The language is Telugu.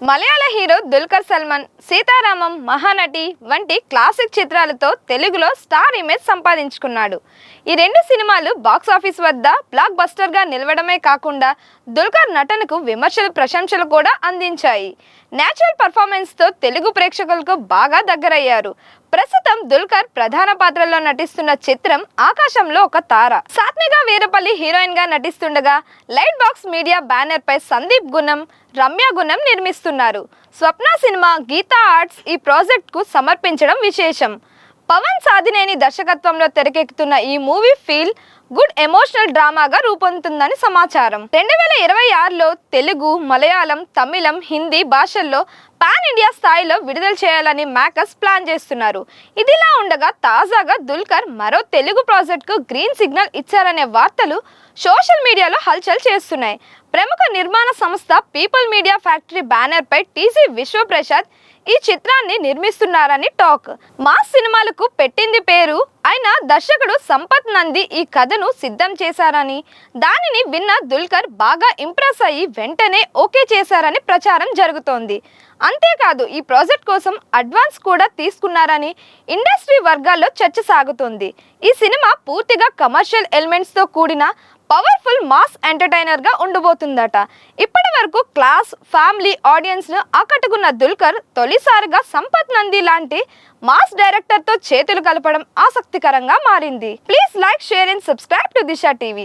మలయాళ హీరో దుల్కర్ సల్మాన్ సీతారామం, మహానటి వంటి క్లాసిక్ చిత్రాలతో తెలుగులో స్టార్ ఇమేజ్ సంపాదించుకున్నాడు. ఈ రెండు సినిమాలు బాక్స్ ఆఫీస్ వద్ద బ్లాక్ బస్టర్ గా నిలవడమే కాకుండా దుల్కర్ నటనకు విమర్శలు, ప్రశంసలు కూడా అందించాయి. నేచురల్ పర్ఫార్మెన్స్ తో తెలుగు ప్రేక్షకులకు బాగా దగ్గరయ్యారు. ప్రస్తుతం దుల్కర్ ప్రధాన పాత్రలో నటిస్తున్న చిత్రం ఆకాశంలో ఒక తార. సాత్విక వీరపల్లి హీరోయిన్ గా నటిస్తుండగా లైట్ బాక్స్ మీడియా బ్యానర్ పై సందీప్ గుణం, రమ్య గుణం నిర్మిస్తున్నారు. స్వప్న సినిమా, గీతా ఆర్ట్స్ ఈ ప్రాజెక్ట్ కు సమర్పించడం విశేషం. పవన్ సాధినేని దర్శకత్వంలో తెరకెక్కుతున్న ఈ మూవీ ఫీల్ గుడ్ ఎమోషనల్ డ్రామాగా రూపొందుతుందని సమాచారం. 2026లో తెలుగు, మలయాళం, తమిళం, హిందీ భాషల్లో పాన్ ఇండియా స్థాయిలో విడుదల చేయాలని మేకర్స్ ప్లాన్ చేస్తున్నారు. ఇదిలా ఉండగా తాజాగా దుల్కర్ మరో తెలుగు ప్రాజెక్టుకు గ్రీన్ సిగ్నల్ ఇచ్చారనే వార్తలు సోషల్ మీడియాలో హల్చల్ చేస్తున్నాయి. ప్రముఖ నిర్మాణ సంస్థ పీపుల్ మీడియా ఫ్యాక్టరీ బ్యానర్ పై టీజీ విశ్వప్రసాద్ ఈ చిత్రాన్ని నిర్మిస్తున్నారని టాక్. మాస్ సినిమాలకు పెట్టింది పేరు అయినా దర్శకుడు సంపత్ నంది ఈ కథను సిద్ధం చేశారని, దానిని విన్న దుల్కర్ బాగా ఇంప్రెస్ అయ్యి వెంటనే ఓకే చేశారని ప్రచారం జరుగుతోంది. అంతేకాదు ఈ ప్రాజెక్ట్ కోసం అడ్వాన్స్ కూడా తీసుకున్నారని ఇండస్ట్రీ వర్గాల్లో చర్చ సాగుతోంది. ఈ సినిమా పూర్తిగా కమర్షియల్ ఎలిమెంట్స్ తో కూడిన పవర్ఫుల్ మాస్ ఎంటర్టైనర్ గా ఉండబోతుందట. ఇప్పటి వరకు క్లాస్, ఫ్యామిలీ ఆడియన్స్ ను ఆకట్టుకున్న దుల్కర్ తొలిసారిగా సంపత్ నంది లాంటి మాస్ డైరెక్టర్ తో చేతులు కలపడం ఆసక్తికరంగా మారింది. Please like, share and subscribe to Disha TV.